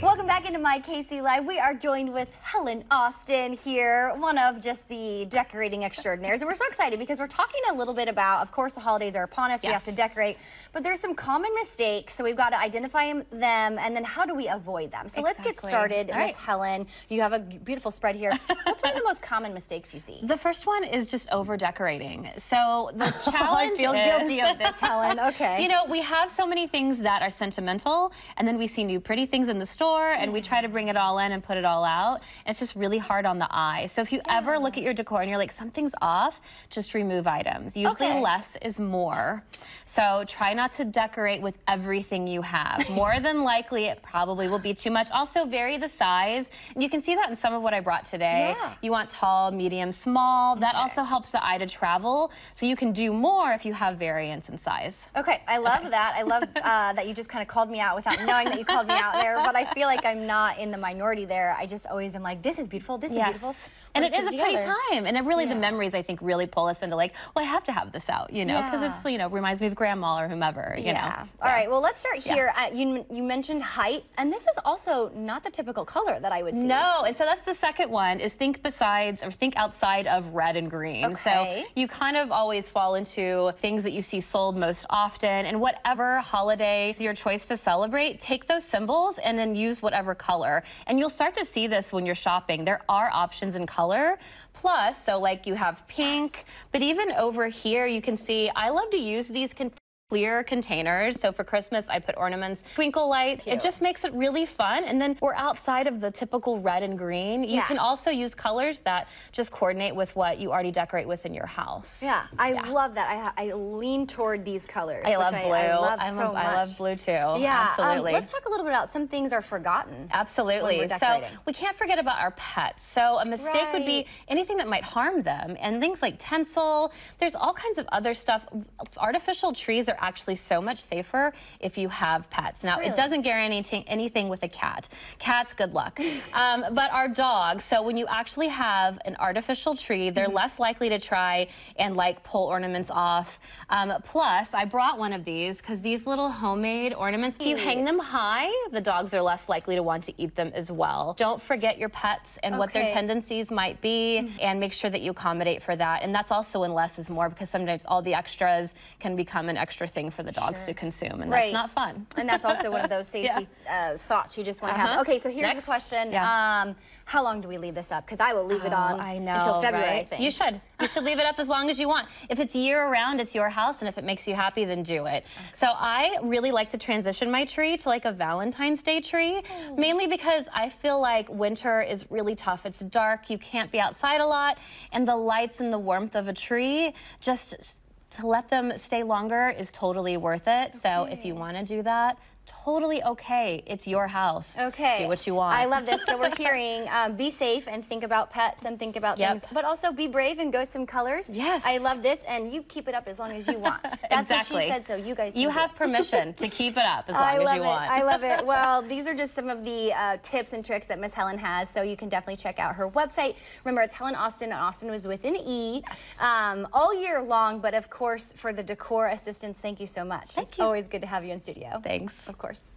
Welcome back into MyKCLive. We are joined with Helen Austen here, one of just the decorating extraordinaires. And we're so excited because we're talking a little bit about, of course, the holidays are upon us. Yes. We have to decorate, but there's some common mistakes. So we've got to identify them, and then how do we avoid them? So let's get started. Miss Helen, you have a beautiful spread here. What's one of the most common mistakes you see? The first one is just over decorating. So the challenge I feel guilty of this, Helen. Okay. You know, we have so many things that are sentimental, and then we see new pretty things in the store, and we try to bring it all in and put it all out. And it's just really hard on the eye. So if you ever look at your decor and you're like, something's off, just remove items. Usually less is more. So try not to decorate with everything you have. More than likely, it probably will be too much. Also, vary the size. And you can see that in some of what I brought today. Yeah. You want tall, medium, small. That also helps the eye to travel. So you can do more if you have variance in size. Okay, I love that. I love that you just kind of called me out without knowing that you called me out there. But I feel like I'm not in the minority there. I just always am like, this is beautiful, this is beautiful. And it is a pretty time. And it really, the memories, I think, really pull us into like, well, I have to have this out, you know, because it's, you know, reminds me of grandma or whomever, you know. So. All right, well, let's start here. You mentioned height, and this is also not the typical color that I would see. No, and so that's the second one, is think outside of red and green. Okay. So you kind of always fall into things that you see sold most often, and whatever holiday is your choice to celebrate, take those symbols and then use whatever color. And you'll start to see this when you're shopping. There are options in color. Plus, so like you have pink, but even over here you can see, I love to use these clear containers. So for Christmas, I put ornaments, twinkle light. It just makes it really fun. And then we're outside of the typical red and green. You can also use colors that just coordinate with what you already decorate with in your house. Yeah, I love that. I lean toward these colors. I love blue. I love so much. I love blue too. Yeah, absolutely. Let's talk a little bit about some things are forgotten. Absolutely. When we're decorating. So we can't forget about our pets. So a mistake would be anything that might harm them, and things like tinsel. There's all kinds of other stuff. Artificial trees are actually so much safer if you have pets. Now, it doesn't guarantee anything with a cat. Cats, good luck. But our dogs, so when you actually have an artificial tree, they're less likely to try and like pull ornaments off. Plus, I brought one of these because these little homemade ornaments, if you hang them high, the dogs are less likely to want to eat them as well. Don't forget your pets and what their tendencies might be, and make sure that you accommodate for that. And that's also when less is more, because sometimes all the extras can become an extra thing for the dogs to consume, and that's not fun. And that's also one of those safety thoughts you just want to have. Okay, so here's the question. How long do we leave this up? Because I will leave it on until February, I think. You should. You should leave it up as long as you want. If it's year-round, it's your house, and if it makes you happy, then do it. So I really like to transition my tree to like a Valentine's Day tree, mainly because I feel like winter is really tough. It's dark, you can't be outside a lot, and the lights and the warmth of a tree, just to let them stay longer is totally worth it. So if you want to do that, totally okay. It's your house. Do what you want. I love this. So we're hearing be safe and think about pets and think about things, but also be brave and go some colors. Yes. I love this, and you keep it up as long as you want. That's what she said, so you guys can have permission to keep it up as long as you want. I love it. Well, these are just some of the tips and tricks that Miss Helen has, so you can definitely check out her website. Remember, it's Helen Austen, and Austen was with an E, all year long, but of course, for the decor assistance, thank you so much. It's always good to have you in studio. Thanks. Of course.